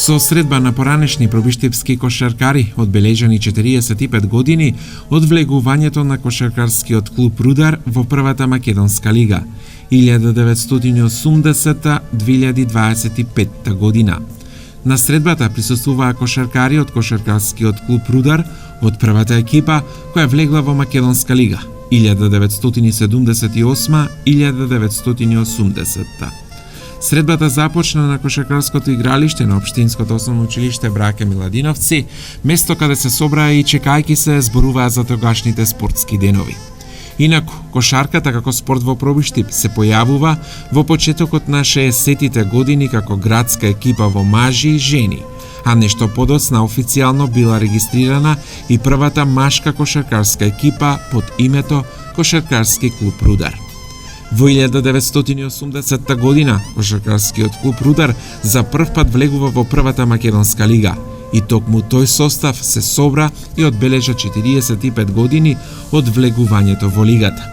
Со средба на поранешни пробиштипски кошаркари, одбележани 45 години од влегувањето на кошаркарскиот клуб Рудар во првата македонска лига 1980-2025 година. На средбата присуствуваа кошаркари од кошаркарскиот клуб Рудар од првата екипа која влегла во македонска лига 1978-1980. Средбата започна на кошаркарското игралиште на Општинското основно училиште Браке Миладиновци, место каде се собраа и чекајки се зборуваа за тогашните спортски денови. Инаку, кошарката како спорт во Пробиштип се појавува во почетокот на 60-тите години како градска екипа во мажи и жени, а нешто подоцна официјално била регистрирана и првата машка кошаркарска екипа под името Кошаркарски клуб Рудар. Во 1980 година кошаркарскиот клуб Рудар за прв пат влегува во првата македонска лига и токму тој состав се собра и одбележа 45 години од влегувањето во лигата.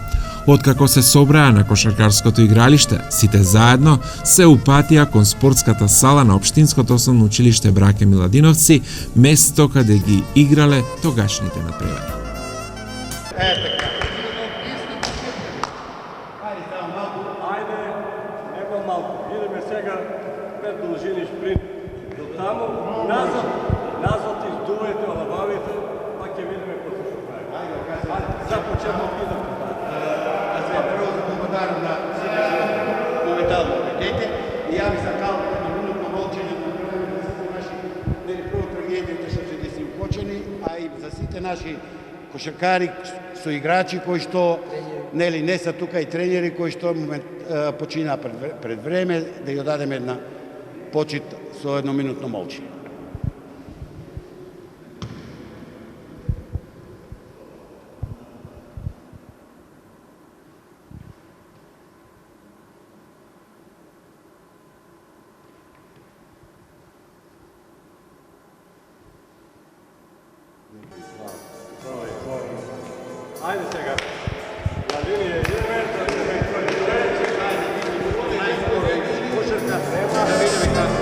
Откако се собраа на кошаркарското игралиште, сите заедно се упатија кон спортската сала на Општинското основно училиште Браке Миладиновци, место каде ги играле тогашните надпревари. Наши кошаркари со играчи кои што не се тука и тренери кои што починаа пред време, да ја дадеме една почит со едноминутно молчење. Ajde сега. На линија 1 метар, кошарка треба да видиме како.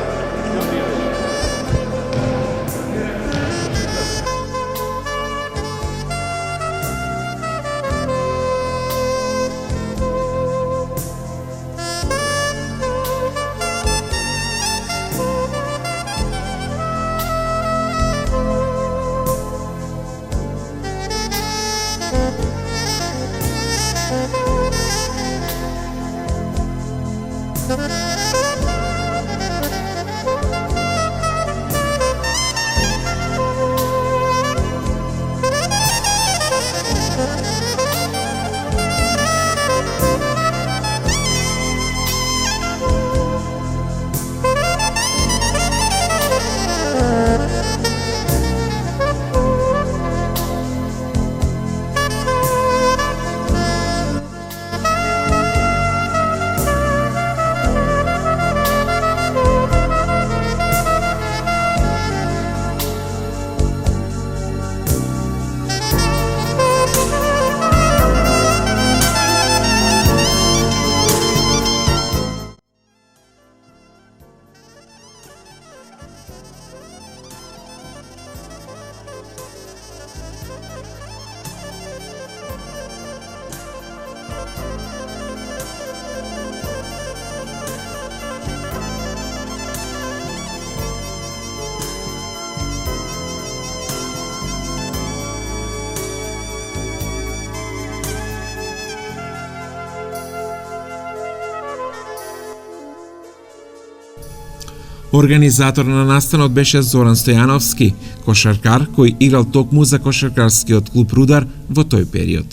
Организатор на настанот беше Зоран Стојановски, кошаркар кој играл токму за кошаркарскиот клуб Рудар во тој период.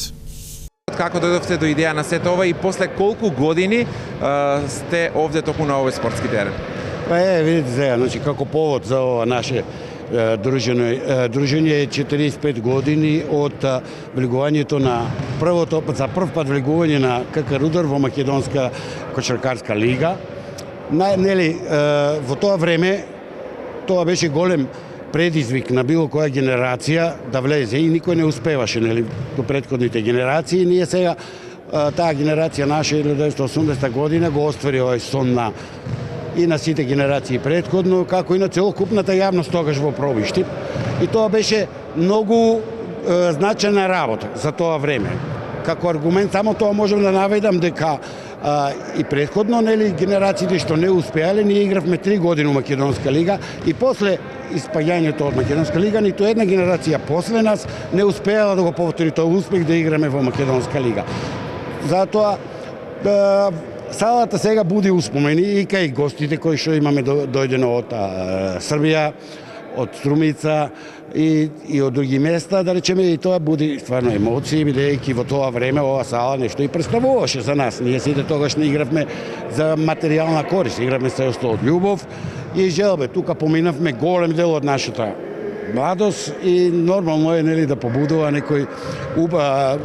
Како дојдовте до идеја на сето ова и после колку години сте овде токму на овој спортски терен? Па видите сега, значи како повод за ова наше дружење е 45 години од влегувањето на за прв пат влегување на КК Рудар во Македонска кошаркарска лига. Во тоа време тоа беше голем предизвик на било која генерација да влезе и никој не успеваше до претходните генерации. Ние сега таа генерација наша 1980 година го оствари овој сон и на сите генерации претходно, како и на целокупната јавност тогаш во Пробиштип. И тоа беше многу значајна работа за тоа време. Како аргумент само тоа можам да наведам дека и претходно генерациите што не успеале, ние игравме 3 години у Македонска лига и после испаѓањето од Македонска лига ниту една генерација после нас не успеала да го повтори тој успех да играме во Македонска лига. Затоа салата сега буди успомени и кај гостите кои што имаме дојдено од Србија, од Струмица и од други места, да речеме, и тоа буди стварно емоции, бидејќи во тоа време ова сала нешто и представуваше за нас. Ние сите тогаш не игравме за материјална корист, игравме се од љубов и желбе. Тука поминавме голем дел од нашата младост и нормално е да побудува некои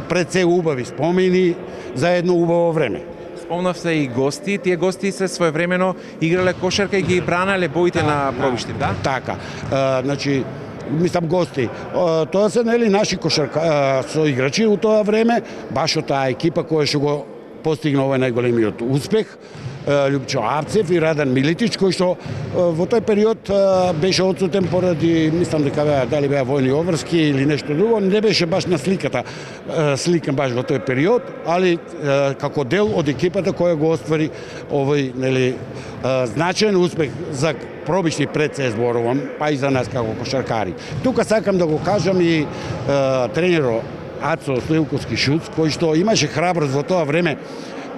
пред се убави спомени за едно убаво време. Спомнавте и гости, тие гости се своевремено играле кошарка и ги бранале боите на Пробиштип, да? Така. Значи, мислам гости. Тоа се наши кошарка соиграчи у тоа време, баш од таа екипа која што го постигна овој најголемиот успех. Љупчо Арцев и Радан Милитич, кој што во тој период беше отсутен поради, мислам дека дали беа војни обврски или нешто друго, не беше баш на сликата сликан баш во тој период, али како дел од екипата која го оствари овој значаен успех за Пробиштип пред се зборувам, па и за нас како кошаркари. Тука сакам да го кажам и тренеро Ацо Стоилковски Шуц, кој што имаше храброст во тоа време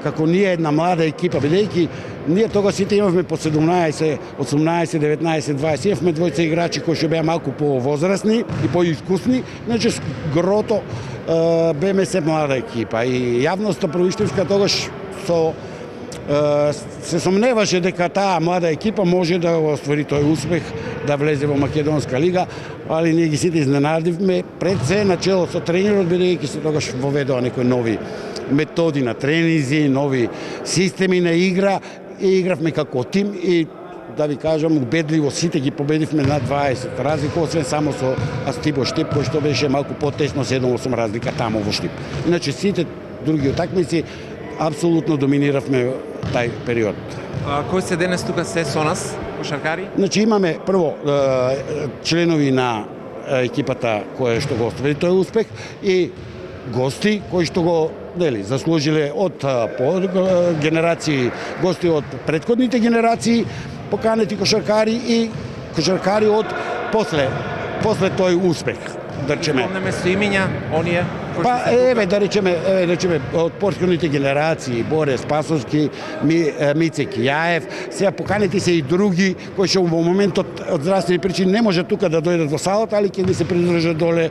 како ние една млада екипа, бидејќи ние тогаш сите имавме по 17, 18, 19, 20, имавме двојца играчи кои што беа малку повозрасни и поискусни, значи грото беме се млада екипа и јавноста Пробиштипска тогаш се сомневаше дека таа млада екипа може да го оствари тој успех, да влезе во Македонска лига, али ние ги сите изненадивме пред се начело со тренерот, бидејќи се тогаш воведоа некои нови методи на тренинзи, нови системи на игра и игравме како тим и да ви кажам убедливо сите ги победивме на 20 разлика, освен само со Астибо Штип кој што беше малку потесно 7-8 разлика таму во Штип. Иначе сите други утакмици апсолутно доминиравме тај период. Кои се денес тука се со нас, кошаркари? Значи имаме прво членови на екипата која што го оствари тој успех и гости кои што го заслужиле од генерации, гости од претходните генерации, поканети кошаркари и кошаркари од после тој успех. Да речеме. Спомнеме со имиња оние Па да речеме од претходните генерации, Боре Спасовски, Мице Кијаев, сега поканети се и други кои што во моментот од здравствени причини не може тука да дојдат во салата, али ќе се придружат доле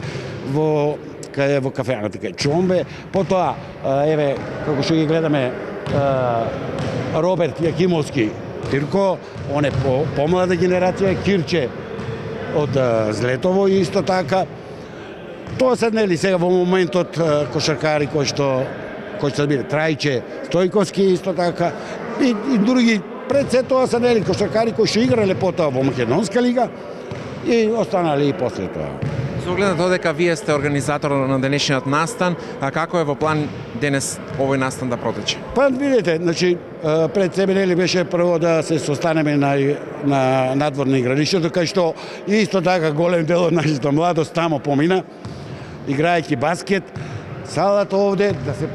во кафената кај Чомбе. Потоа, како што ги гледаме, Роберт Јакимовски, Тирко, он е помлада генерација, Кирче од Злетово исто така. Тоа се сега во моментот кошаркари кои што биле Трајче, Стојковски исто така и други. Пред се тоа се кошаркари кои што играле потоа во Македонска лига и останали и после тоа. Со оглед на тоа дека вие сте организатор на денешниот настан, а како е во план денес овој настан да протече? Па видите, значи пред себе беше прво да се состанеме на надворно игралиштето, кај што исто така голем дел од нашата младост таму помина, играјќи баскет. Салата овде да се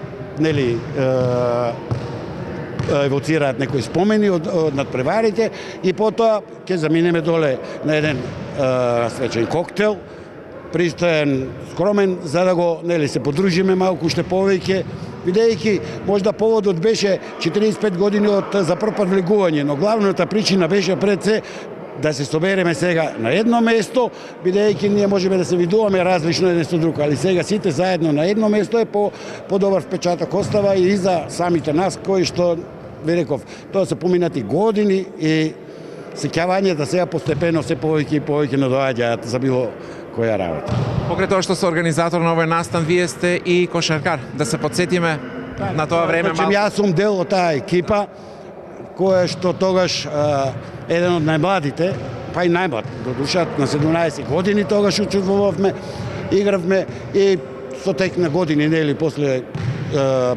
евоцираат некои спомени од надпреварите и потоа ќе заминеме доле на еден свечен коктел, пристоен, скромен, за да го се подружиме малку уште повеќе бидејќи можда поводот беше 45 години од за прв пат влегување, но главната причина беше пред се да се собереме сега на едно место, бидејќи ние можеме да се видуваме различно еден со друг, али сега сите заедно на едно место е подобар впечаток остава и за самите нас кои што ви реков, тоа се поминати години и сеќавањата сега постепено се повеќе и повеќе надоаѓаат за било која работа. Покрај тоа што сте организатор на овој настан, вие сте и кошаркар. Да се подсетиме на тоа време малку. Јас сум дел од таа екипа која што тогаш еден од најмладите, па и најмлад, додуша на 17 години тогаш учествувавме, игравме и со тек на години, нели, после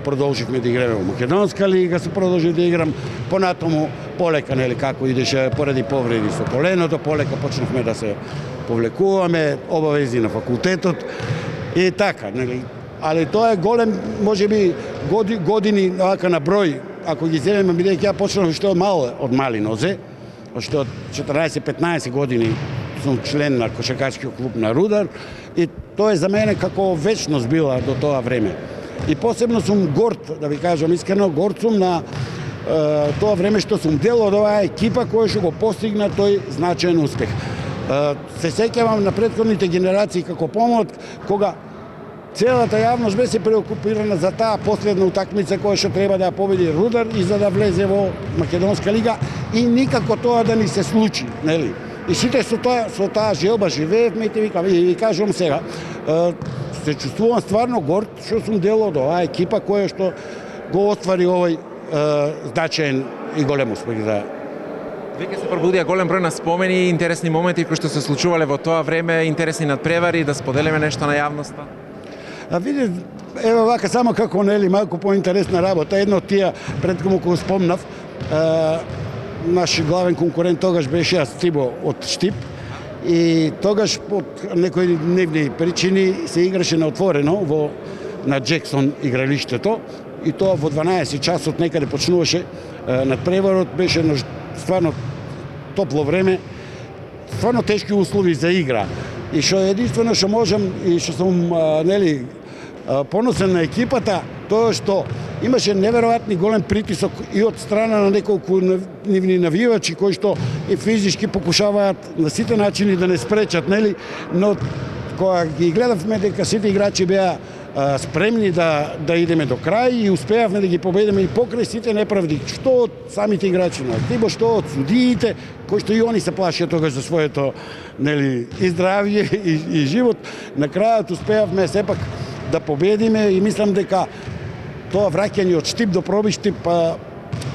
продолживме да играме во Македонска лига, се продолжив да играм, понатаму полека, нели, како идеше поради повреди со коленото, полека почнавме да се повлекуваме, обавези на факултетот и така, нели. Али тоа е голем, можеби години вака на број, ако ги земеме, бидејќи ја почнав уште од мали нозе, уште од 14-15 години сум член на кошаркарскиот клуб на Рудар и тоа е за мене како вечност била до тоа време. И посебно сум горд, да ви кажам искрено, горд сум на тоа време што сум дел од оваа екипа која што го постигна тој значаен успех. Се сеќавам на претходните генерации како помлад, кога целата јавност беше преокупирана за таа последна утакмица која што треба да ја победи Рудар и за да влезе во Македонска лига и никако тоа да ни се случи, нели? И сите со таа желба живеевме и ви кажувам сега, се чувствувам стварно горд што сум дел од оваа екипа која што го оствари овој значаен и голем успех за. Веќе се пробудија голем број на спомени и интересни моменти кои што се случувале во тоа време, интересни надпревари, да споделиме нешто на јавноста. А види, ево вака само како нели малку поинтересна работа, едно од тие пред кога спомнав, наш главен конкурент тогаш беше Стибо од Штип и тогаш под некои дневни причини се играше на отворено на Джексон игралиштето и тоа во 12 часот некаде почнуваше надпреварот, беше стварно топло време, стварно тешки услови за игра. И што единствено што можам и што сум нели поносен на екипата, тоа што имаше неверојатни голем притисок и од страна на неколку нивни навивачи кои што и физички покушаваат на сите начини да не спречат, нели, но кога ги гледавме дека сите играчи беа спремни да идеме до крај и успеавме да ги победиме и покрај сите неправди, што од самите играчи на Тибо, што од судиите, кои што и они се плашат тогаш за своето, нели, и здравје и живот, на крајот успеавме сепак да победиме и мислам дека тоа враќање од Штип до Пробиштип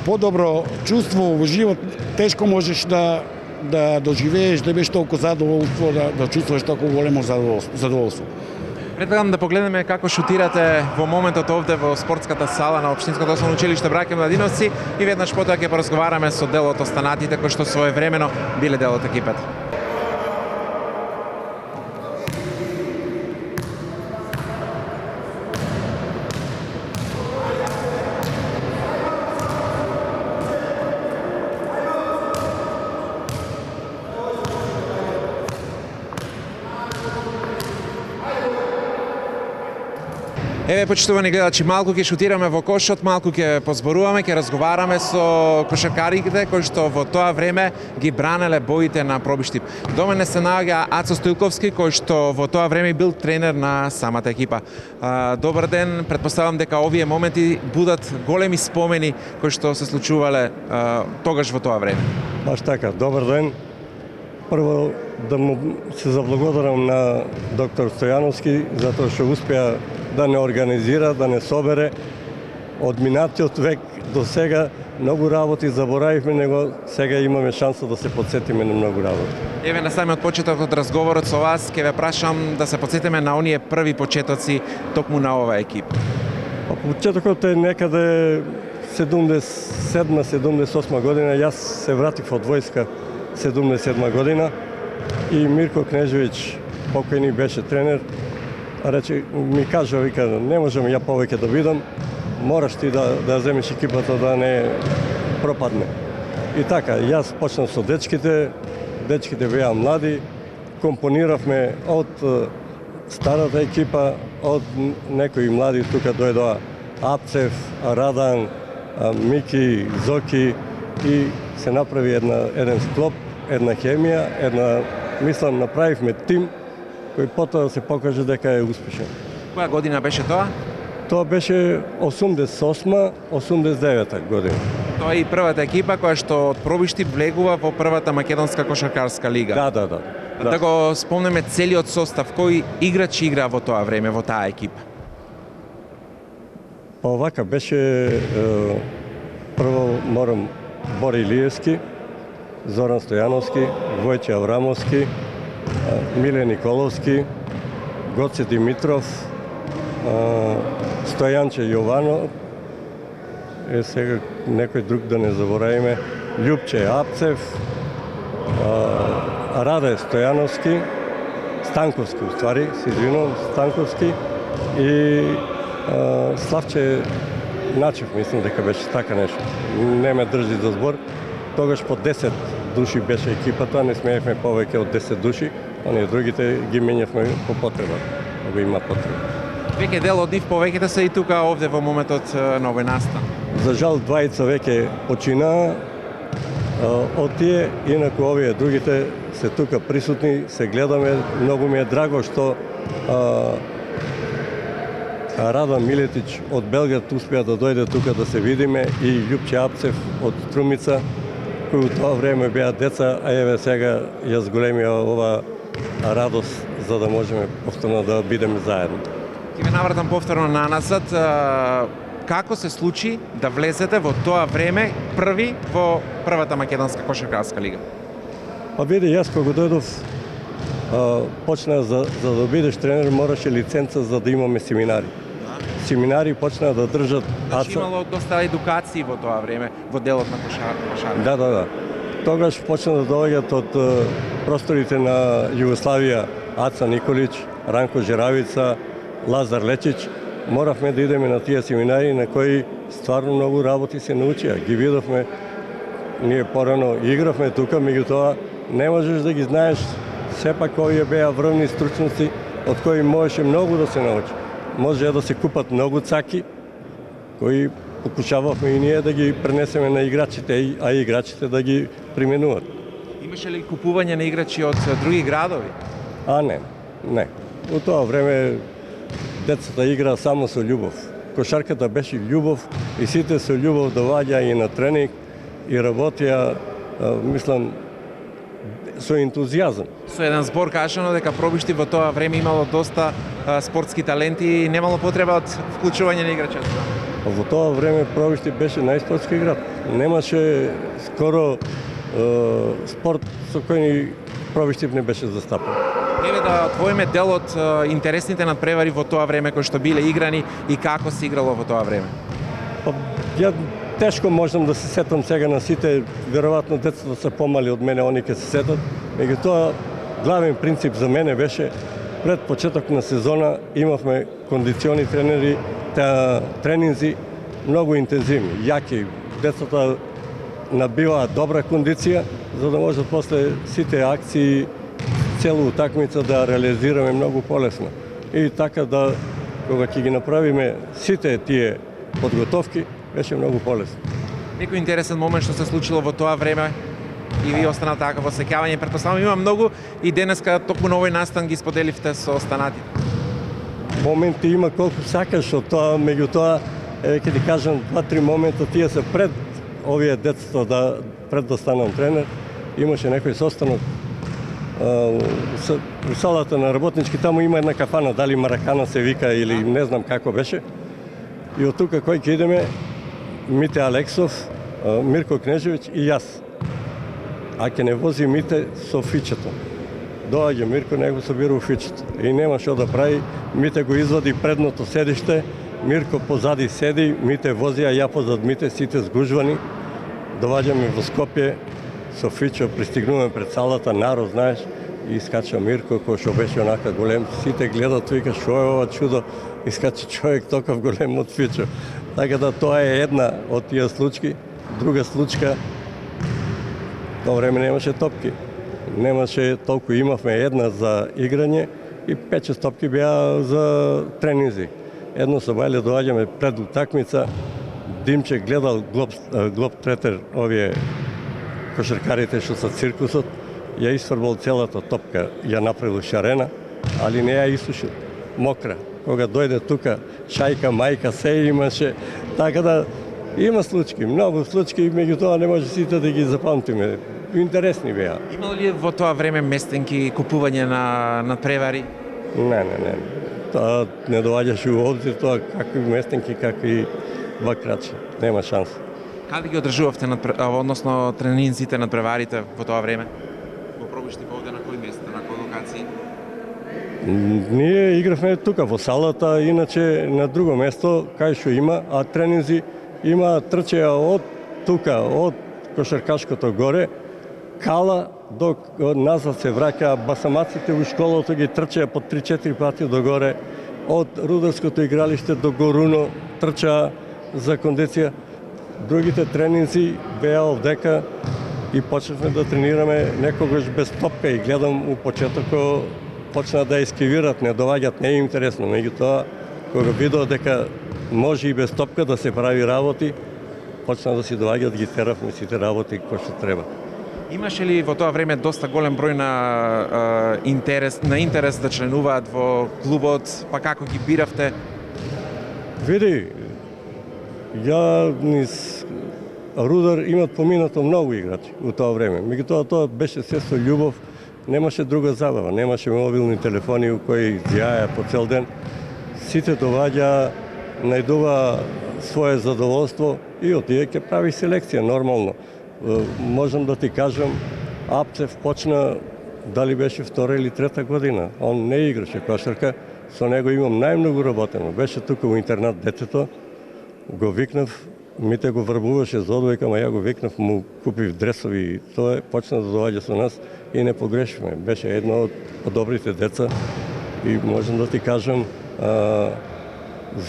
подобро чувство во живот тешко можеш да доживееш, да беше толку задоволство, да чувствуваш толку големо задоволство. Предлагам да погледнеме како шутирате во моментот овде во спортската сала на Општинското основно училиште Браке Младиновци и веднаш потоа ќе поразговараме со дел од останатите кои што своевремено биле дел од екипата. Еве, почитувани гледачи, малку ќе шутираме во кошот, малку ќе позборуваме, ќе разговараме со кошаркарите кои што во тоа време ги бранеле боите на Пробиштип. До мене се наоѓа Ацо Стојковски, кој што во тоа време бил тренер на самата екипа. Добар ден, претпоставам дека овие моменти будат големи спомени кои што се случувале тогаш во тоа време. Баш така, добар ден. Прво да му се заблагодарам на доктор Стојановски затоа што успеа да не организира, да не собере. Од минатиот век до сега многу работи заборавивме, него сега имаме шанса да се подсетиме на многу работи. Еве на самиот почеток од разговорот со вас ќе ве прашам да се подсетиме на оние први почетоци токму на оваа екипа. Почетокот е некаде 77-78 година. Јас се вратив од војска 77 година и Мирко Кнежевиќ, покојни, беше тренер. Рече, ми кажа, вика, не можам ја повеќе да бидам, мораш ти да земеш екипата да не пропадне. И така, јас почнав со дечките беа млади, компониравме од старата екипа, од некои млади тука дојдоа Апцев, Радан, Мики, Зоки и се направи еден склоп, една хемија, мислам, направивме тим кој потоа се покаже дека е успешен. Која година беше тоа? Тоа беше 88-89 година. Тоа е и првата екипа која што од пробишти влегува во првата македонска кошаркарска лига. Да. Да го спомнеме целиот состав, кои играчи игра во тоа време во таа екипа? Па овака беше прво морам Бори Илиевски, Зоран Стојановски, Војче Аврамовски, Миле Николовски, Гоце Димитров, Стојанче Јованов, сега некој друг да не заборавиме, Љупче Апцев, Раде Стојановски, Станковски, уствари, се извинувам, Станковски и Славче Начев, мислам дека беше така нешто. Не ме држи за збор. Тогаш по 10 души беше екипата, не смеевме повеќе од 10 души, оние другите ги менјавме по потреба, ако има потреба. Веќе дел од нив повеќето се и тука овде во моментот на овој настан. За жал двајца веќе починаа од тие, инаку овие другите се тука присутни, се гледаме. Многу ми е драго што Радан Милетич од Белград успеа да дојде тука да се видиме и Љупче Апцев од Струмица, кои у тоа време беа деца, а еве сега ја зголемија ова радост за да можеме повторно да бидеме заедно. Ќе ве навратам повторно наназад. Како се случи да влезете во тоа време први во првата македонска кошаркарска лига? Па види, јас кога дојдов, почна за да бидеш тренер мораше лиценца за да имаме семинари. Семинари почнаа да држат Значи имало доста едукации во тоа време во делот на кошарка. Да. Тогаш почна да доаѓаат од просторите на Југославија Аца Николич, Ранко Жеравица, Лазар Лечич. Моравме да идеме на тие семинари на кои стварно многу работи се научија. Ги видовме, ние порано игравме тука, меѓутоа не можеш да ги знаеш. Сепак овие беа врвни стручности од кои можеше многу да се научи. Може да се купат многу цаки, кои покушававме и ние да ги пренесеме на играчите, а играчите да ги применуваат. Имаше ли купување на играчи од други градови? Не. У тоа време децата играа само со љубов. Кошарката беше љубов и сите со љубов доаѓаа и на тренинг и работеа, мислам, со ентузијазам. Со еден збор кажано дека Пробишти во тоа време имало доста спортски таленти и немало потреба од вклучување на играчи. Во тоа време Пробишти беше најспортски град. Немаше скоро спорт со кој Пробишти не беше застапен. Еве да отвоиме дел од интересните надпревари во тоа време кои што биле играни и како се играло во тоа време. Ја тешко можам да се сетам сега на сите, веројатно децата се помали од мене, они ќе се сетат. Меѓутоа, главен принцип за мене беше пред почеток на сезона имавме кондициони тренери, тренинзи многу интензивни, јаки. Децата набиваат добра кондиција, за да можат после сите акции, целу утакмица да реализираме многу полесно. И така да, кога ќе ги направиме сите тие подготовки, беше многу полесно. Некој интересен момент што се случило во тоа време и ви остана така во сеќавање, претпоставувам има многу и денеска токму на овој настан ги споделивте со останатите. Моменти има колку сакаш од тоа, меѓутоа ќе ти кажам 2-3 момента, тие се пред овие децата пред да станам тренер, имаше некој состанок у салата на работнички, таму има една кафана, дали Маракана се вика или не знам како беше. И од тука кој ќе идеме, Мите Алексов, Мирко Кнежевиќ и јас. А ќе не вози Мите со фичето. Доаѓа Мирко, него собира у фичето. И нема што да прави, Мите го извади предното седиште, Мирко позади седи, Мите вози, а ја позад Мите, сите сгужвани. Доваѓаме во Скопје, со фичо, пристигнуваме пред салата, народ, знаеш, и искача Мирко, кој што беше онака голем. Сите гледат, вика, шо е ова чудо, искача човек токав голем од фичо. Така да тоа е една од тие случки. Друга случка, тоа време немаше топки. Немаше толку, имавме една за играње и 5-6 топки беа за тренинзи. Едно собајле доаѓаме пред утакмица, Димче гледал глоб третер, овие кошаркарите што са циркусот, ја исфрбал целата топка, ја направил шарена, али не ја исушил, мокра. Кога дојде тука, шајка, мајка, се имаше, така да има случаи, многу случаи, меѓутоа не може сите да ги запамтиме. Интересни беа. Имало ли во тоа време местенки купување на превари? Не. Тоа не доаѓаше у обзир тоа какви местенки, какви бакрачи. Нема шанс. Каде ги одржувавте односно тренинзите над преварите во тоа време? Во пробишти овде на кои места, на кои локации? Ние игравме тука во салата, иначе на друго место кај што има, а тренинзи има трчеа од тука, од кошаркашкото горе, кала док назад се враќа, басамаците у школото ги трчеа по 3-4 пати догоре, од рударското игралиште до Горуно трчаа за кондиција. Другите тренинзи беа овдека и почнавме да тренираме некогаш без топка и гледам у почетокот почна да ескивират, не доваѓат, не е интересно. Меѓутоа, кога видов дека може и без топка да се прави работи, почна да си доваѓат, ги теравме сите работи кои што треба. Имаше ли во тоа време доста голем број на интерес да членуваат во клубот, па како ги биравте? Види, ја низ Рудар имат поминато многу играчи у тоа време. Меѓутоа тоа беше се со љубов, немаше друга забава, немаше мобилни телефони у кои изјаја по цел ден. Сите доваѓа, најдува свое задоволство и отие ќе прави селекција нормално. Можам да ти кажам, Апцев почна дали беше втора или трета година. Он не играше кошарка, со него имам најмногу работено. Беше тука у интернат детето, го викнав, Мите го врбуваше за одвојка, ама ја го викнав, му купив дресови и тоа почна да доаѓа со нас и не погрешивме. Беше едно од добрите деца и можам да ти кажам,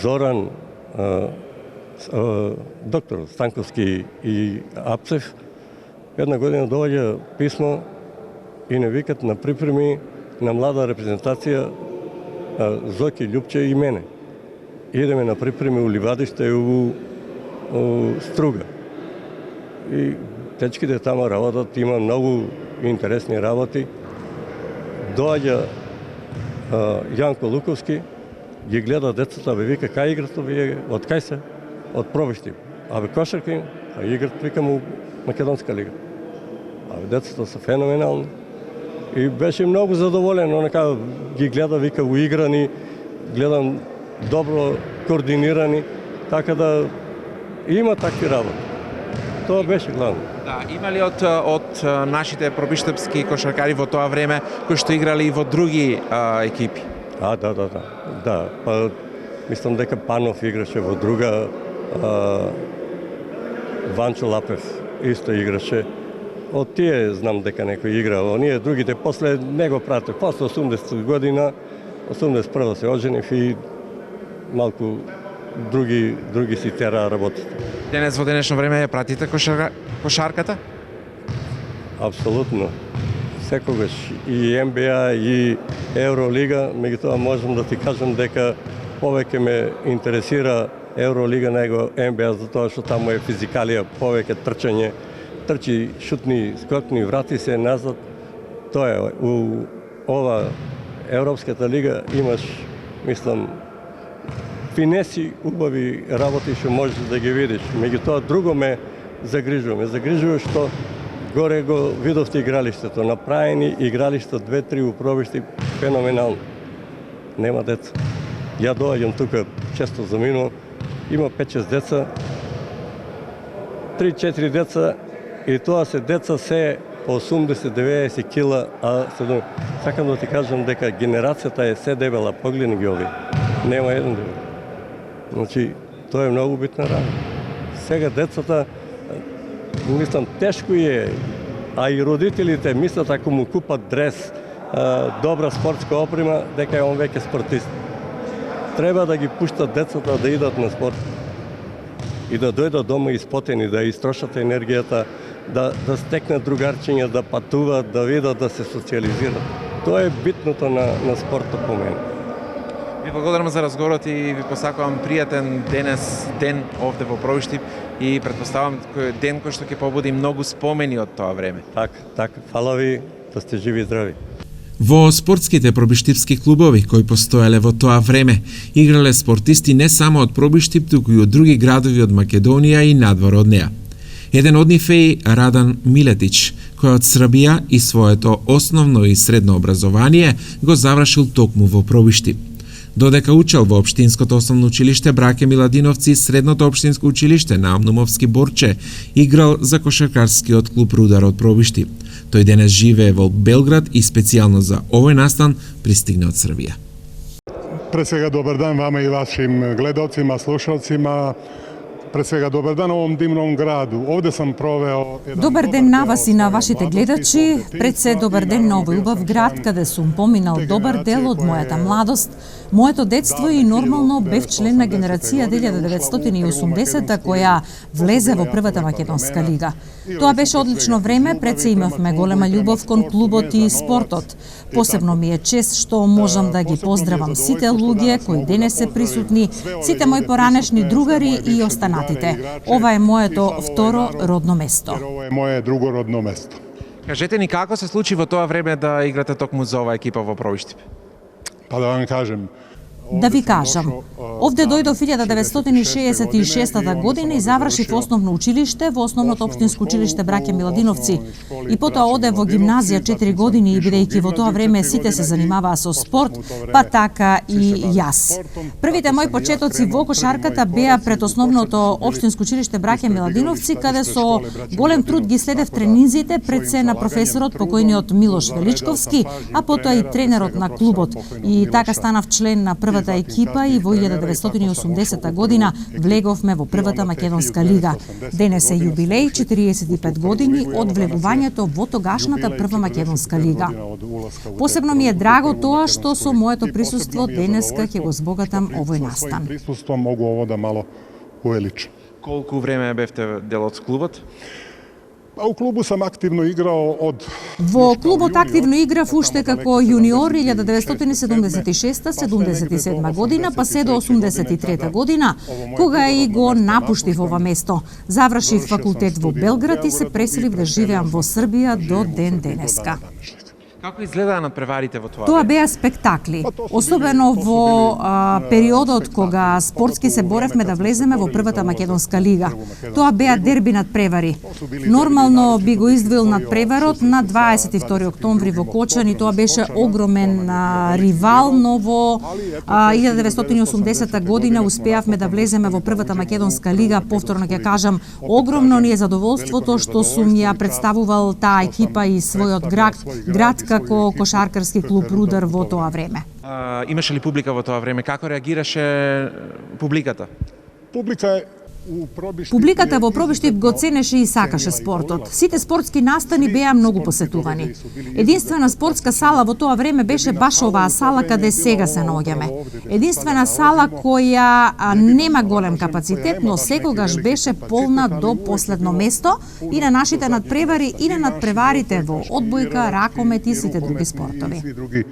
Зоран, доктор Станковски и Апцев, една година доаѓа писмо и не викат на припреми на млада репрезентација Зоки, Љупче и мене. Идеме на припреми у Ливадиште у Струга. И течките тама работат, има многу интересни работи. Доаѓа Јанко Луковски, ги гледа децата, бе вика, кај играт вие, од кај се? Од Пробишти. Абе кошарка им, а играт, викам, у Македонска лига. Абе децата се феноменални. И беше многу задоволен, онака ги гледа, вика, уиграни, гледам добро координирани, така да има такви работи. Тоа беше главно. Да, има ли од нашите пробиштепски кошаркари во тоа време кои што играли и во други екипи? Да, па мислам дека Панов играше во друга, Ванчо Лапев исто играше. Од тие знам дека некој игра, оние другите после не го пратев. После 80 година, 81 се оженив и малку други си тера работите. Денес во денешно време ја пратите кошарката? Апсолутно. Секогаш и НБА и Евролига, меѓутоа можам да ти кажам дека повеќе ме интересира Евролига него НБА, затоа што таму е физикалија, повеќе трчање, трчи, шутни, скокни, врати се назад. Тоа е у ова Европската лига имаш, мислам, финеси, убави работи што можеш да ги видиш. Меѓутоа друго ме загрижува. Ме загрижува што горе го видовте игралиштето, направени игралишта 2-3 у Пробишти феноменално. Нема деца. Ја доаѓам тука често за минува, има 5-6 деца, 3-4 деца и тоа се деца се 80-90 кила, а сакам да ти кажам дека генерацијата е се дебела, погледни ги овие. Нема еден дебел. Значи, тоа е многу битна работа. Сега децата, мислам, тешко е, а и родителите мислат ако му купат дрес, добра спортска опрема, дека е он веќе спортист. Треба да ги пуштат децата да идат на спорт и да дојдат дома испотени, да истрошат енергијата, да стекнат другарчиња, да патуват, да видат, да се социализират. Тоа е битното на спортот по мене. Ви благодарам за разговорот и ви посакувам пријатен ден овде во Пробиштип и претпоставам ден кој што ќе побуди многу спомени од тоа време. Так, фала ви, да сте живи и здрави. Во спортските пробиштипски клубови кои постоеле во тоа време, играле спортисти не само од Пробиштип, туку и од други градови од Македонија и надвор од неа. Еден од нив е Радан Милетич, кој од Србија и своето основно и средно образование го завршил токму во Пробиштип. Додека учел во Општинското основно училиште Браке Миладиновци и Средното општинско училиште на Амнумовски Борче, играл за кошаркарскиот клуб Рудар од Пробиштип. Тој денес живее во Белград и специјално за овој настан пристигна од Србија. Пред свега добар дан вама и вашим гледалцима, слушалцима. Пред свега добар дан овом дивном граду. Овде сам провео... Добар ден на вас и на вашите гледачи. Пред се добар ден на овој убав град каде сум поминал добар дел од мојата младост, моето детство и нормално бев член на генерација 1980 која влезе во првата македонска лига. Тоа беше одлично време, пред се имавме голема љубов кон клубот и спортот. Посебно ми е чест што можам да ги поздравам сите луѓе кои денес се присутни, сите мои поранешни другари и останатите. Ова е моето второ родно место. Ова е моје друго родно место. Кажете ни како се случи во тоа време да играте токму за оваа екипа во Пробиштип? Па да вам кажем, Да ви кажам, овде дојдов 1966 година и завршив основно училиште во Основното општинско училиште Браке Миладиновци и потоа оде во гимназија 4 години и бидејќи во тоа време сите се занимаваа со спорт, па така и јас. Првите мои почетоци во кошарката беа пред Основното општинско училиште Браке Миладиновци, каде со голем труд ги следев тренинзите пред се на професорот покојниот Милош Величковски, а потоа и тренерот на клубот. И така станав член на првата екипа и во 1980 година влеговме во првата македонска лига. Денес е јубилеј 45 години од влегувањето во тогашната прва македонска лига. Посебно ми е драго тоа што со моето присуство денеска ќе го збогатам овој настан. Присуство могу ово да мало увеличам. Колку време бевте дел од клубот? А у клубу сам активно игрao од... Во клубот активно играв уште како јуниор 1976-77 година, па се до 83 година, кога и го напуштив ова место. Завршив факултет во Белград и се преселив да живеам во Србија до ден денеска. Како изгледаа надпреварите во тоа? Тоа беа спектакли, особено во периодот кога спортски се боревме да влеземе во првата македонска лига. Тоа беа дерби надпревари. Нормално би го издвоил надпреварот на 22 октомври во Кочани, тоа беше огромен ривал, но во 1980 година успеавме да влеземе во првата македонска лига. Повторно ќе кажам, огромно ни е задоволството што сум ја представувал таа екипа и својот град како кошаркарски клуб Рудар во тоа време. Имаше ли публика во тоа време? Како реагираше публиката? Публиката во Пробиштип го ценеше и сакаше спортот. Сите спортски настани беа многу посетувани. Единствена спортска сала во тоа време беше баш оваа сала каде сега се наоѓаме. Единствена сала која нема голем капацитет, но секогаш беше полна до последно место и на нашите надпревари и на надпреварите во одбојка, ракомет и сите други спортови. Други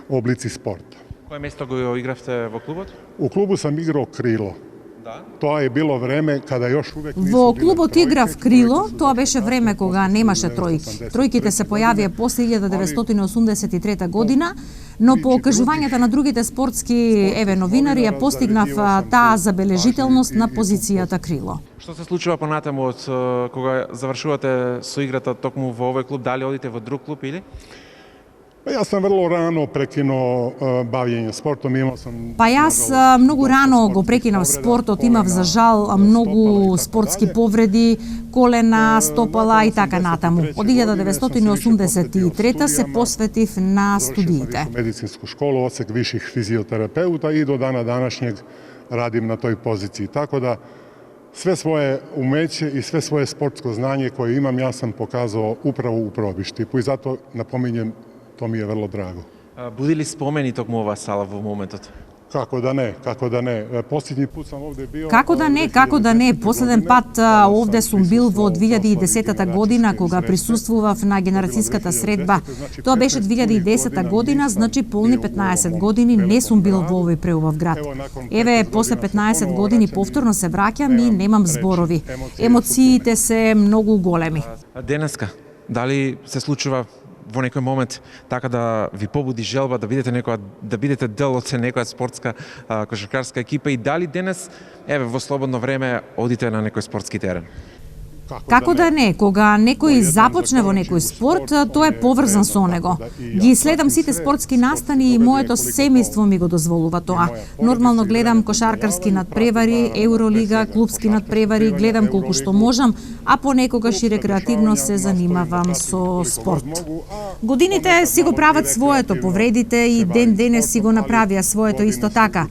облици спорта. Кое место го игравте во клубот? У клубу сам игрao крило. Тоа е било време када још увек Во клубот играв крило, тоа беше време кога немаше тројки. Тројките се појавија после 1983 година, но по окажувањата на другите спортски новинари ја постигнав таа забележителност на позицијата крило. Што се случува понатаму од кога завршувате со играта токму во овој клуб, дали одите во друг клуб или? Јас сам врло рано прекинуо бавење спортом, имал сам... Па јас многу рано го прекинав спортот, имав за жал многу спортски повреди, колена, стопала и така натаму. Од 1983 се посветив на студиите. Медицинску школу, одсек виших физиотерапеута и до дана данашњег радим на тој позиции. Така да све своје умеќе и све своје спортско знање кое имам јас сам показал управо у Пробиштипу и затоа напоминjem, то ми е врло драго. Буди ли спомени токму оваа сала во моментот? Kako da ne, kako da ne. Posljednji put sam ovdje bio... Како да не. Последен пат овде сум бил во 2010 година, кога присуствував на генерацијската средба. Тоа беше 2010 година, значи полни 15 години не сум бил во овој преубав град. Еве, после 15 години повторно се враќам и немам зборови. Емоциите се многу големи. Денеска, дали се случува во некој момент така да ви побуди желба да бидете дел од некоја спортска кошаркарска екипа и дали денес во слободно време одите на некој спортски терен? Како да не, кога некој започне во некој спорт, тој е поврзан со него. Ги следам сите спортски настани и моето семејство ми го дозволува тоа. Нормално гледам кошаркарски надпревари, Евролига, клубски надпревари, гледам колку што можам, а понекогаш и рекреативно се занимавам со спорт. Годините си го прават своето, повредите и ден денес си го направија своето исто така.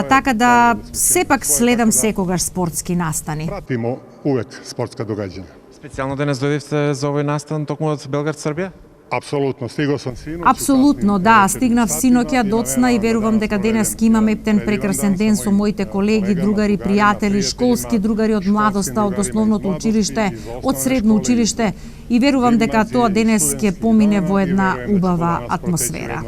Така да сепак следам секогаш спортски настани. Пратимо увек спортска догаѓања. Специјално денес дојдевте за овој настан токму од Белград, Србија? Апсолутно, стигол сам синоќ. Апсолутно, да, стигнав синоќа доцна и верувам дека денес ќе имам ептен прекрасен ден со моите колеги, другари, пријатели, школски другари од младоста, од основното училиште, од средно училиште и верувам дека тоа денес ќе помине во една убава атмосфера.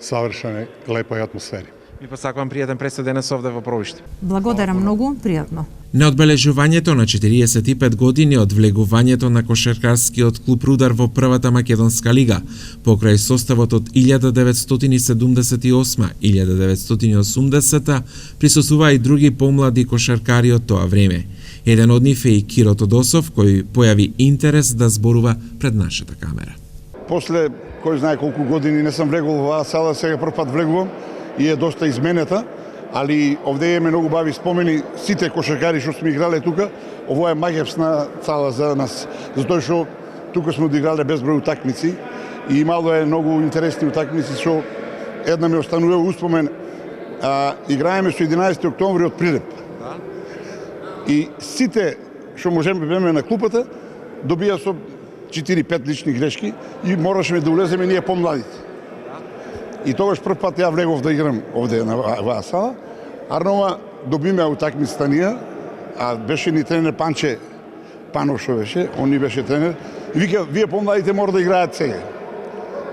Савршена, лепа атмосфера. Ви посакувам пријатен пресед денес овде во Пробиште. Благодарам многу, пријатно. На одбележувањето на 45 години од влегувањето на кошаркарскиот клуб Рудар во првата македонска лига, покрај составот од 1978-1980, присуствува и други помлади кошаркари од тоа време. Еден од нив е и Киро Тодосов, кој појави интерес да зборува пред нашата камера. После, кој знае колку години не сам влегувал во оваа сала, сега прв пат влегувам и е доста изменета, али овде имаме многу бави спомени, сите кошаркари што сме играле тука, ово е магевсна цала за нас, затоа што тука сме одиграле безброј утакмици и имало е многу интересни утакмици, што една ме останува успомен, играеме со 11 октомври од Прилеп. И сите што можеме да беме на клупата, добија со 4-5 лични грешки и морашме да улеземе ние помладите. И тогаш прв пат ја влегов да играм овде на оваа сала. Арнова добиме утакмицата ние, а беше ни тренер Панче Панов што беше, он ни беше тренер. И вика, вие помладите мора да играат сега.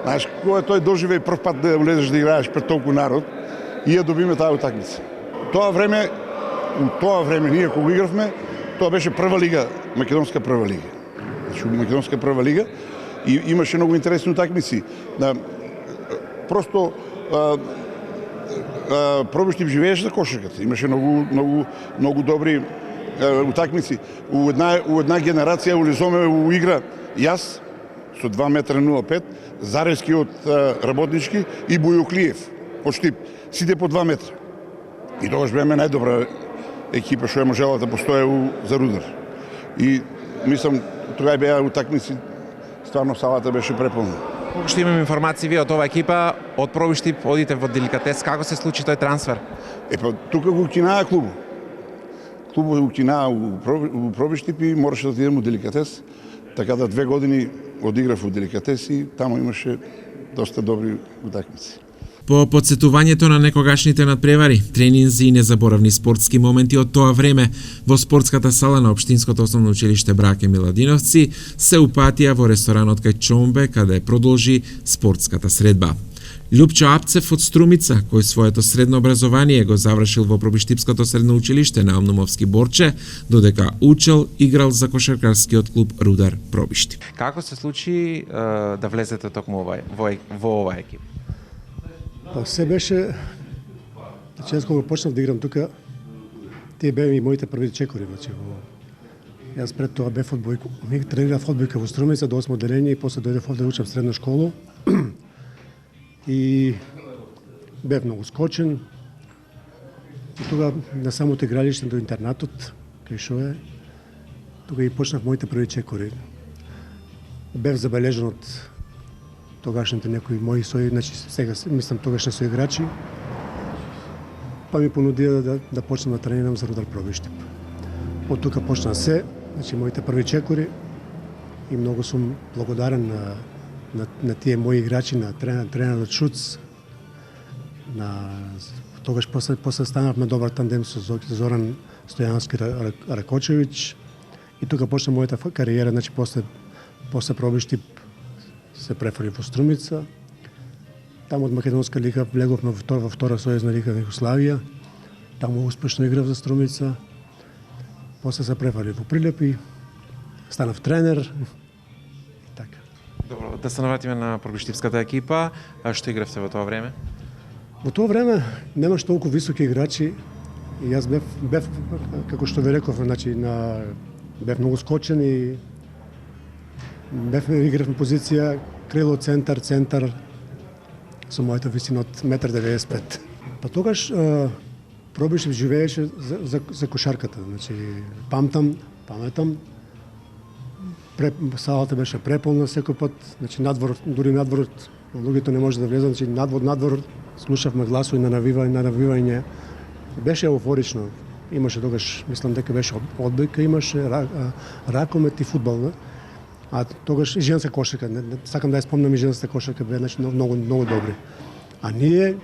Знаеш, кога тој доживе прв пат да влезеш да играеш пред толку народ, и ја добиме таа утакмица. Тоа време ние кога игравме, тоа беше прва лига, македонска прва лига. Значи, македонска прва лига и имаше многу интересни утакмици. Просто Пробишти живееше за кошарката. Имаше многу добри утакмици. У една генерација улизоме у игра јас со 2,05 м, Заревски од Работнички и Бујоклиев од Штип. Сите по 2 метра. И тогаш беме најдобра екипа што ја можела да постоја за Рудар. И мислам, тогава беа утакмици, стварно салата беше преполна. Колку што имам информации вие од оваа екипа, од Пробишти одите во Деликатес, како се случи тој трансфер? Тука го кинаа клубот. Клубот го кинаа у Пробишти и мораше да отидем у Деликатес, така да 2 години одиграв у Деликатес и таму имаше доста добри утакмици. По подсетувањето на некогашните надпревари, тренинзи и незаборавни спортски моменти од тоа време во спортската сала на Општинското основно училиште Браке Миладиновци се упатија во ресторанот кај Чомбе, каде продолжи спортската средба. Љупчо Апцев од Струмица, кој своето средно образование го завршил во Пробиштипското средно училиште на Амнумовски Борче, додека учел, играл за кошаркарскиот клуб Рудар Пробишти. Како се случи да влезете токму во оваа екипа? Се беше, значи јас кога почнав да играм тука, тие беа и моите први чекори, значи јас пред тоа бев одбојка, тренирав одбојка во Струмица до 8 одделение и после дојдев овде да учам средна школа. И бев многу скочен. И тога на самото игралиште до интернатот, кај што е, тога и почнав моите први чекори. Бев забележен од тогашните некои мои значи сега мислам тогашни соиграчи, па ми понудија да почнам да тренирам за Рудар Пробишти. Од тука почна се, значи моите први чекори и многу сум благодарен на тие мои играчи, на тренерот Шуц, на Тогаш после станавме добар тандем со Зоран Стојановски Ракочевиќ и тука почна мојата кариера, значи после Пробиштип се префрли во Струмица. Таму од македонска лига влеговме во втора сојузна лига во Југославија. Таму успешно играв за Струмица. После се префрли во Прилепи. Станав тренер. И така. Добро, да се навратиме на Пробиштипската екипа. А што игравте во тоа време? Во тоа време немаш толку високи играчи и јас бев како што ви реков, значи бев многу скочен и играв на позиција крило, центар со мојата висина од 1,95 м. Па тогаш Пробиштип живееше за кошарката, значи паметам, салата беше преполна секој пат, значи надворот, луѓето не може да влезат, значи надвор слушавме гласови на навивање. Беше еуфорично. Имаше тогаш, мислам дека беше одбојка, имаше ракомет и фудбал, а тогаш и женска кошарка. Сакам да ја спомнам, и женската кошарка бе значи многу добри. А ние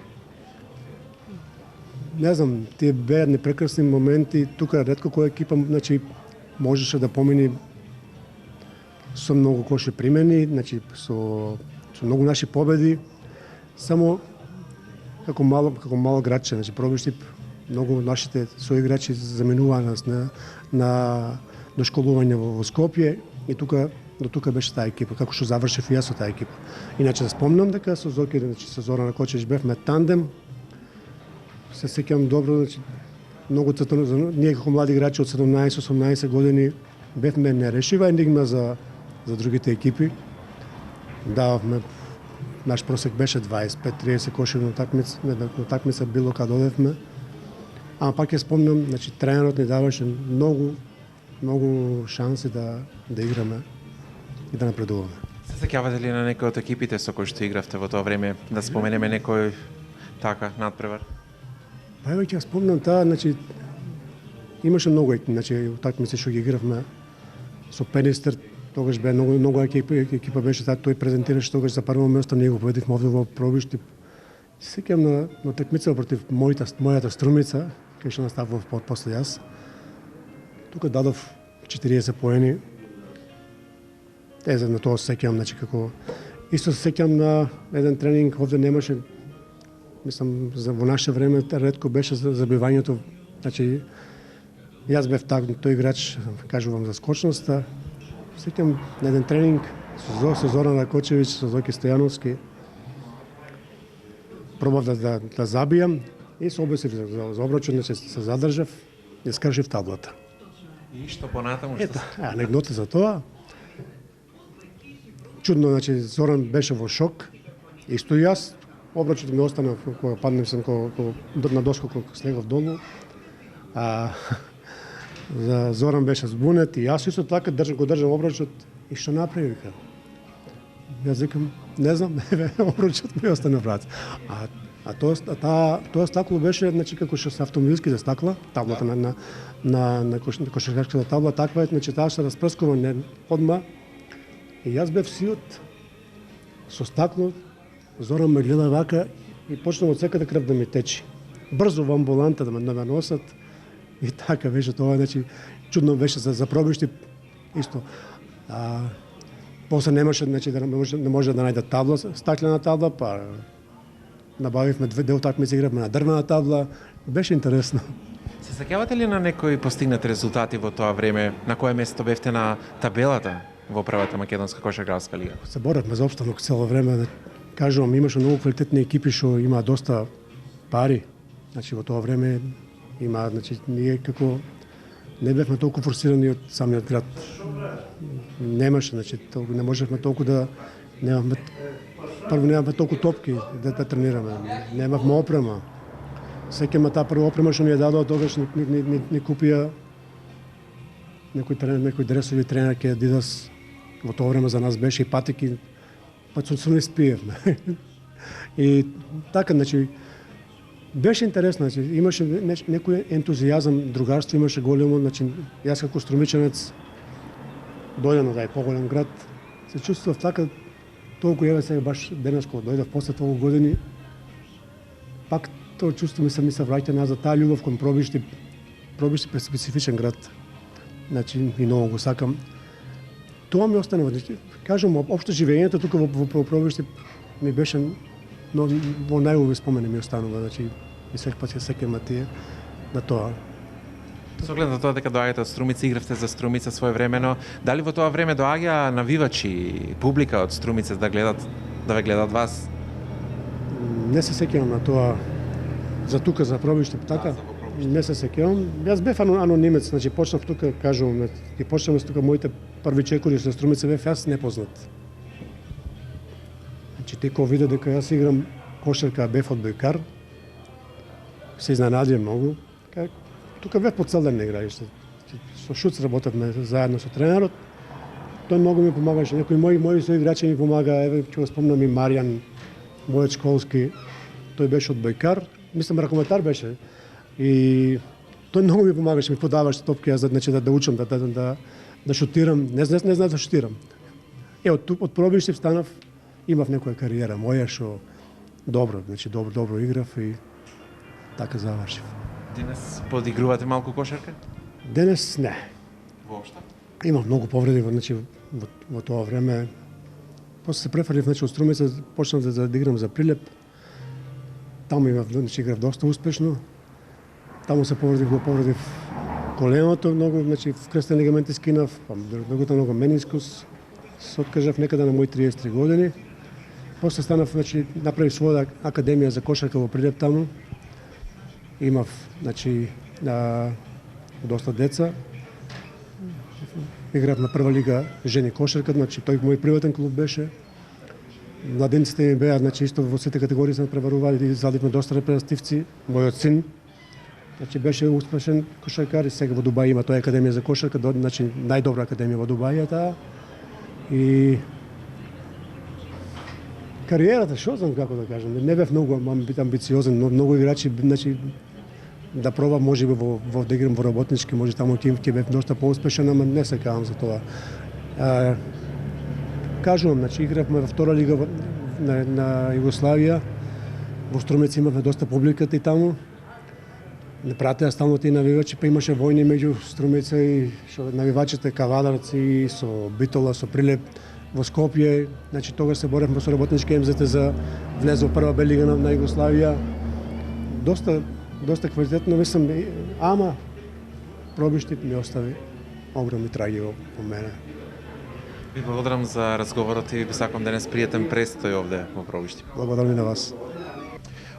не знам, тие беа непрекрасни моменти, тука ретко која екипа значи можеше да помини со многу лоши примени, значи со многу наши победи. Само како мало градче, значи Пробиштип, многу нашите соиграчи заменуваа нас на дошколување во Скопје и до тука беше таа екипа, како што завршив и јас со таа екипа. Иначе да спомнам дека со Зоки, значи со Зоран Ракочевиќ бевме тандем. Се сеќавам добро, значи многу ние како млади играчи од 17-18 години бевме нерешива енигма за другите екипи. Дававме, наш просек беше 25-30 кошеви на такмица било каде одевме. Ама пак ја спомнам, значи тренерот ни даваше многу шанси да играме и да напредуваме. Се сеќавате ли на некој од екипите со кои што игравте во тоа време? Да споменеме некој така надпревар? Па еве ќе спомнам таа, значи имаше многу, значи такмици што ги игравме со Пенистер. Тогаш бе многу екипа беше таа, тој презентираше тогаш за прво место, ние го победивме овде во Пробиштип. Сеќавам на такмица против мојата Струмица, кај што наставував после јас. Тука дадов 40 поени. На тоа се сеќавам, значи како исто се сеќавам на еден тренинг овде немаше, мислам во наше време ретко беше забивањето, значи јас бев тој играч, кажувам за скочноста. Сеќам на еден тренинг со Зоран Ракочевиќ, со Зоки Стојановски. Пробав да забијам и се обесив за обрачот, значи се задржав и скршив таблата. И што понатаму? Ето, анегдота за тоа. Чудно, значи Зоран беше во шок, исто и јас. Обрачот ми остана кога паднем сам на доскок кога слегов долу. За Зоран беше збунет и јас исто така го држам обрачот и што направи вика. Јас викам, не знам, обрачот ми остана врат. А тоа стакло беше, значи како што се автомобилски за стакла, таблата на кошаркашката табла, таква е, значи таа се распрскува одма. И јас бев сиот со стакло, Зоран ме гледа вака и почна од секаде крв да ми течи. Брзо во амбуланта да ме носат. И така беше тоа, значи чудно беше за Пробиштип исто. После немаше, значи не може да најде табла, стаклена табла, па набавивме две утакмици, игравме на дрвена табла. Беше интересно. Се сеќавате ли на некои постигнати резултати во тоа време? На кое место бевте на табелата во првата македонска кошаркарска лига? Се боравме за опстанок цело време. Кажувам, имаше многу квалитетни екипи што има доста пари. Значи во тоа време има, значи ние како не бевме толку форсирани од самиот град. Немаше, значи не можевме толку да немавме толку топки да тренираме. Немавме опрема. Сеќаваме таа прва опрема што ни ја дадоа, тогаш ни купија некои дресови тренерки Адидас. Во тоа време за нас беше и патики, па со не спиевме. И така, значи беше интересно, значи имаше некој ентузијазам, другарство имаше големо, значи јас како струмичанец дојдам на тај поголем град, се чувствував така толку еве сега баш денес кога дојдов после толку години, пак тоа чувство ми се враќа назад, таа љубов кон Пробишти е специфичен град. Значи, и много го сакам. Тоа ми остана, кажам, општо живењето тука во Пробишти ми беше во најубави спомени ми останува, значи, и секој пат се сеќам на тоа. Со оглед на тоа дека доаѓате од Струмица, игравте за Струмица своевремено, дали во тоа време доаѓа навивачи, публика од Струмица да ве гледат вас? Не се сеќавам на тоа за тука, за Пробишти, така? Не се сеќавам. Јас бев анонимец, значи почнав тука, кажувам, и почнав тука моите први чекори со Струмица бев јас непознат. Значи те кога виде дека јас играм кошарка, бев одбојкар, се изненадија многу. Тука бев по цел ден на игралиште. Со Шуц работевме заедно со тренерот. Тој многу ми помагаше. Некои мои соиграчи ми помага, еве ќе го спомнам и Маријан, мојот школски. Тој беше одбојкар, мислам ракометар беше. И тој многу ми помагаше, ми подаваше топки јас значи да учам, да шутирам. Не знам да шутирам. Од Пробишти станав, имав некоја кариера моја што добро, значи добро играв и така завршив. Денес подигрувате малку кошарка? Денес не. Воопшто? Имав многу повреди, значи во тоа време. После се префрлив, значи од Струмица почнав да играм за Прилеп. Таму имав, значи играв доста успешно. Таму се повредив коленото многу, значи вкрстен лигаменти скинав, многу менискус. Се откажав некаде на мои 33 години. После станав, значи направив своја академија за кошарка во Прилеп таму. Имав, значи, доста деца. Играв на прва лига жени кошарка, значи тој мој приватен клуб беше. Младенците ми беа, значи исто во сите категории се преварували и задивме доста репрезентативци. Мојот син, значи беше успешен кошаркар и сега во Дубај има тој академија за кошарка, значи најдобра академија во Дубај е таа. И кариерата, што знам како да кажам, не бев многу амбициозен, но многу играчи, значи да пробам можеби во да играм во работнички, може таму ќе бев доста поуспешен, ама не се кавам за тоа. Кажувам, значи игравме во втора лига на Југославија, во Струмица имавме доста публиката и таму. Не пратеа стално тие навивачи, па имаше војни меѓу Струмица и навивачите Кавадарци со Битола, со Прилеп. Во Скопје, значи тогаш се боревме со работнички МЗТ за влез во прва Б лига на Југославија. Доста квалитетно, мислам, ама Пробишти ми остави огромни траги во мене. Ви благодарам за разговорот и ви сакам денес пријатен престој овде во Пробишти. Благодарам и на вас.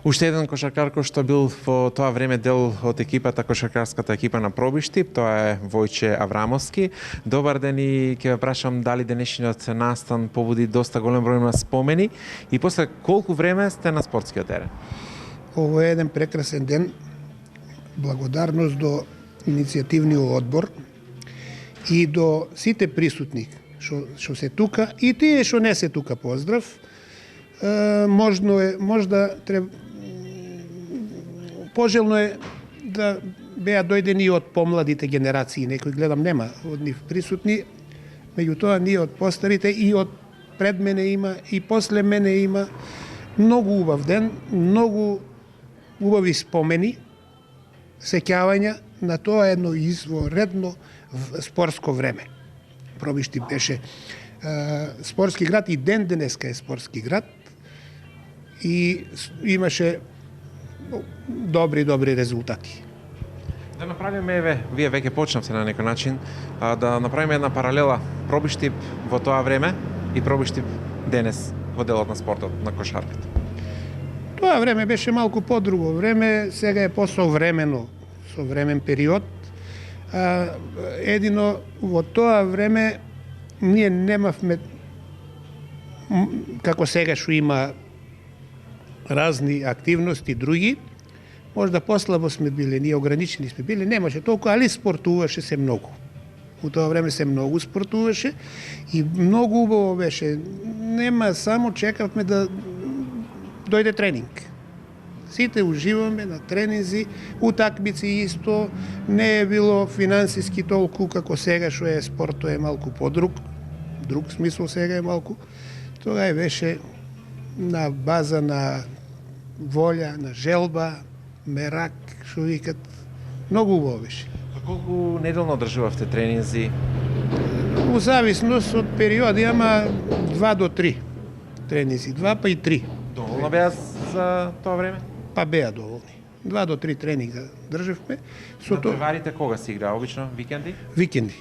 Уште еден кошаркар кој што бил во тоа време дел од екипата, кошаркарската екипа на Пробишти, тоа е Војче Аврамовски. Добар ден и ќе ве прашам дали денешниот настан побуди доста голем број на спомени и после колку време сте на спортскиот терен? Ово е еден прекрасен ден. Благодарност до иницијативниот одбор и до сите присутни што се тука и тие што не се тука, поздрав. Пожелно е да беа дојдени и од помладите генерации, некои гледам нема од нив присутни, меѓутоа ние од постарите и од пред мене има и после мене има многу убав ден, многу убави спомени, сеќавања на тоа едно изворедно спортско време. Пробишти беше спортски град и ден денеска е спортски град и имаше добри резултати. Да направиме, вие веќе почнавте на некој начин, да направиме една паралела Пробишти во тоа време и Пробишти денес во делот на спортот, на кошарката. Тоа време беше малку подруго време, сега е посовремено, современ период. Едино во тоа време ние немавме, како сега што има разни активности други, можда послабо сме биле, ние ограничени сме биле, немаше толку, али спортуваше се многу. У тоа време се многу спортуваше и многу убаво беше. Нема, само чекавме да дојде тренинг. Сите уживаме на тренинзи, утакмици исто, не е било финансиски толку како сега што е спортот е малку подруг, друг смисол сега е малку. Тоа беше на база на волја, на желба, мерак, што викат, многу убаво беше. Колку неделно одржувавте тренинзи? У зависност од периоди, ама 2 до 3 тренинзи, 2 па и 3. Доволно беа за тоа време? Па беа доволни. 2 до 3 тренинга држевме. Натпреварите кога се игра? Обично викенди? Викенди.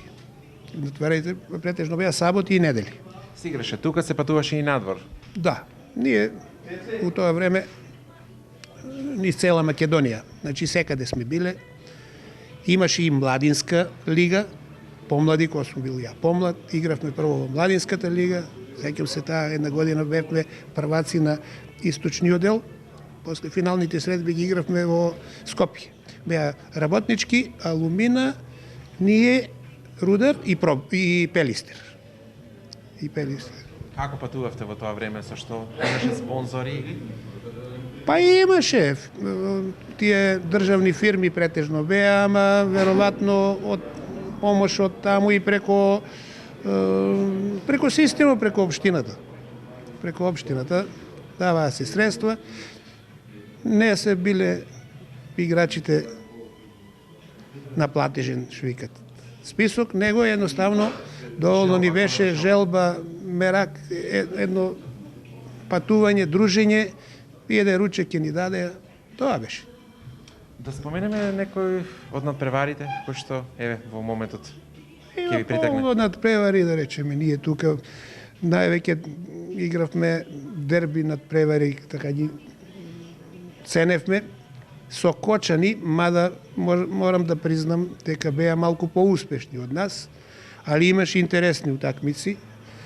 Натпреварите претежно беа саботи и недели. Се играше тука, се патуваше и надвор. Да, ние у тоа време низ цела Македонија, значи секаде сме биле. Имаше и младинска лига, помлади, кога сум бил ја помлад, игравме прво во младинската лига, сеќам се таа една година бевме прваци на источниот дел, после финалните средби ги игравме во Скопје. Беа работнички, Алумина, ние, Рудар и Пелистер. Како патувавте во тоа време? Со што? Имаше спонзори? Па имаше. Тие државни фирми претежно беа, ама веројатно од помош од таму и преко система, преко општината. Преко општината даваа се средства. Не се биле играчите на платежен, што викат, список, него едноставно доволно ни беше желба, мерак, едно патување, дружење, и еден ручек ќе ни даде, тоа беше. Да споменеме некој од надпреварите, кој што, еве, во моментот ќе ви притегне. Од надпревари, да речеме, ние тука највеќе игравме дерби надпревари, така ги ценевме, со Кочани, мада морам да признам дека беа малку поуспешни од нас, али имаше интересни утакмици.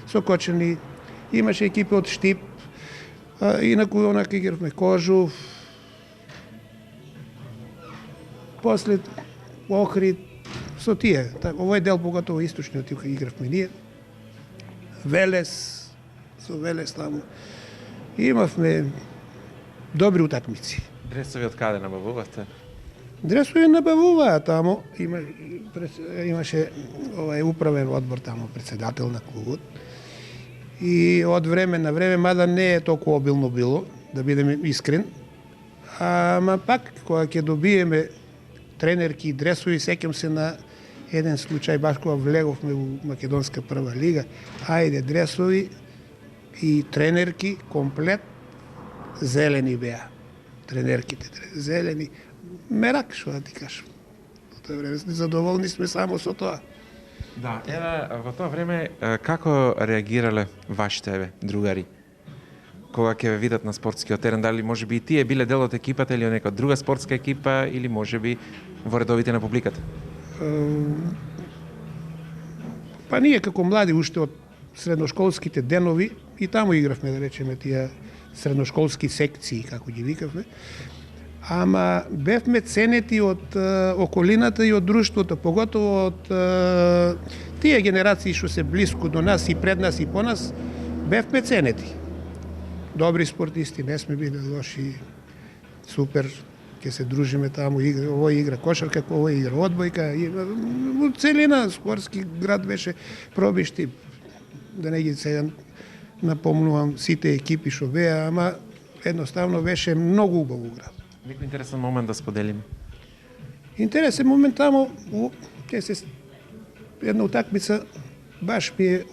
Со Кочани имаше екипи од Штип, инаку онака игравме Кожув, после Охрид, со тие. Овој дел, поготово источниот, тука игравме ние. Велес, со Велес таму. Имавме добри утакмици. Дресови од каде набавувате? Дресови набавуваа таму. Имаше управен одбор таму, председател на клубот. И од време на време, мада не е толку обилно било, да бидеме искрен, ама пак, кога ќе добиеме тренерки и дресови, сеќам се на еден случај, баш кога влеговме у Македонска прва лига, ајде дресови и тренерки комплет зелени беа. Тренерките зелени. Мерак, што да ти кажам. Во тоа време задоволни сме само со тоа. Да, еве, во тоа време, како реагирале вашите другари? Кога ќе ве видат на спортскиот терен, дали можеби и тие биле дел од екипата или од нека друга спортска екипа, или можеби во редовите на публиката? Па ние како млади уште од средношколските денови и таму игравме, да речеме, тие средношколски секции, како ги викавме. Ама бевме ценети од околината и од друштвото, поготово од тие генерации што се блиску до нас и пред нас и по нас, бевме ценети. Добри спортисти, не сме биле лоши, супер, ќе се дружиме таму, овој игра кошарка, овој игра одбојка, во целина спортски град беше Пробишти, да не ги сега напомнувам сите екипи што беа, ама едноставно беше многу убав град. Некој интересен момент да споделиме? Интересен момент таму, една утакмица, баш ми е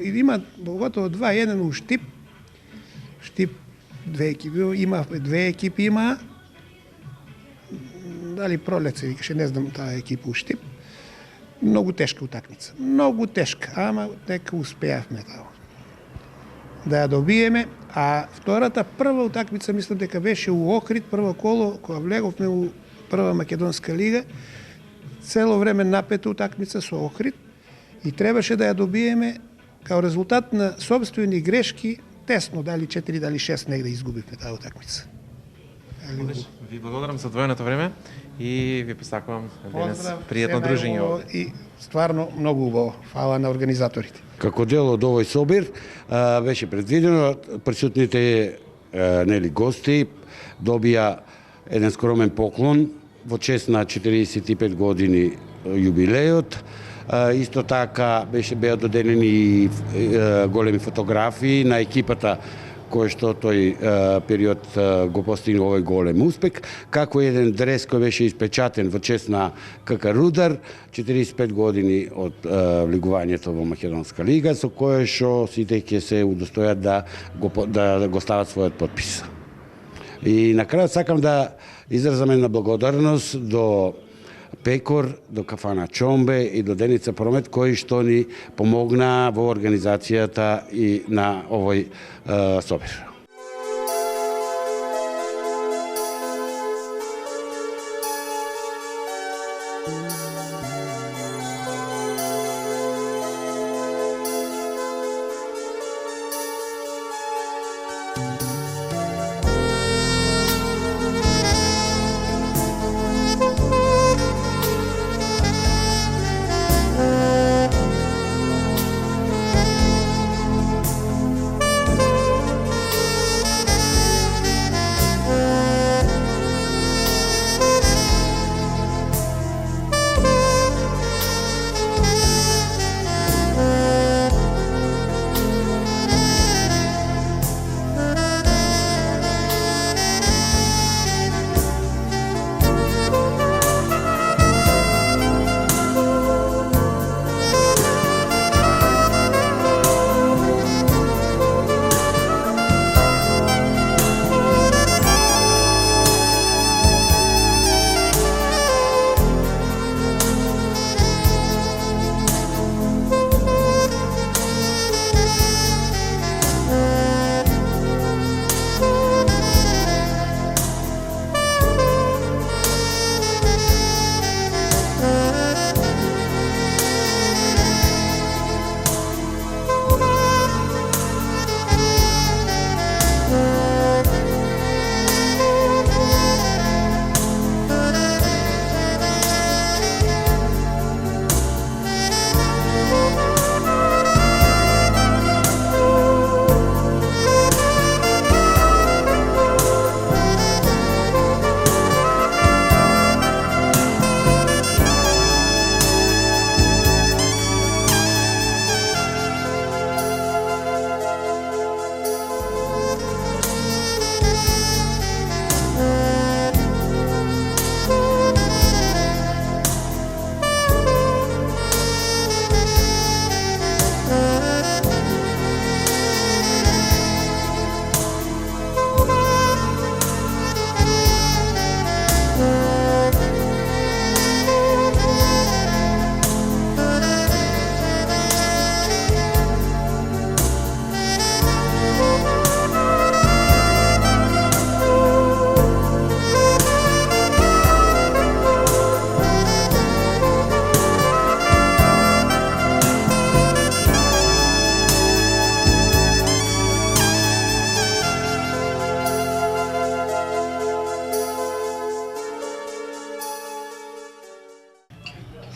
има готово 2-1 у Штип. Штип, две екипи има. Дали Пролет се викаше, не знам таа екипа у Штип. Многу тешка утакмица. Многу тешка, ама нека успеавме таму да ја добиеме, а втората прва утакмица мислам дека беше у Охрид, прво коло, кога влеговме у прва Македонска лига, цело време напета утакмица со Охрид и требаше да ја добиеме као резултат на собствени грешки, тесно, дали 4, дали 6 негде изгубивме таа утакмица. Ви благодарам за одвоеното време и ви посакувам денес пријатно дружење. И стварно многу убаво. Фала на организаторите. Како дел од овој собир беше предвидено присутните гости добија еден скромен поклон во чест на 45 години јубилејот. Исто така беа доделени големи фотографии на екипата кој што тој период го постигна овој голем успех, како еден дрес кој беше испечатен во чест на КК Рудар, 45 години од влегувањето во Македонска лига, со кое што сите ќе се удостојат да го стават својот подпис. И на крајот сакам да изразам една благодарност до Пекор, до Кафана Чомбе и до Деница Промет, кои што ни помогна во организацијата и на овој собир.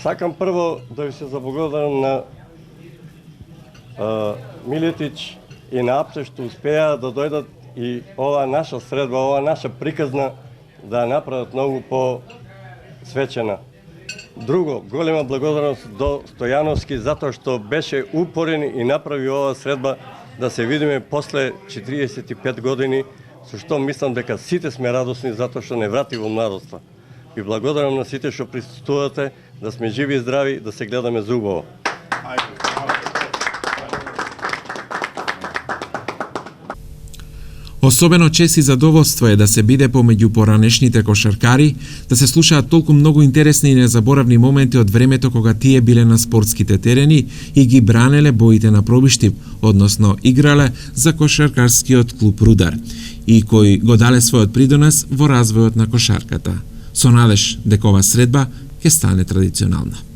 Сакам прво да ви се заблагодарам на Милетич и на Апсе што успеа да дојдат и ова наша средба, ова наша приказна да ја направат многу по-свечена. Друго, голема благодарност до Стојановски затоа што беше упорен и направи ова средба да се видиме после 45 години, со што мислам дека сите сме радосни затоа што не врати во младоста. Ви благодарам на сите што присуствувате, да сме живи и здрави, да се гледаме зубово. Особено чест и задоволство е да се биде помеѓу поранешните кошаркари, да се слушаат толку многу интересни и незаборавни моменти од времето кога тие биле на спортските терени и ги бранеле боите на Пробиштип, односно играле за кошаркарскиот клуб Рудар, и кои го дале својот придонес во развојот на кошарката. Со надеж дека ова средба ќе стане традиционална.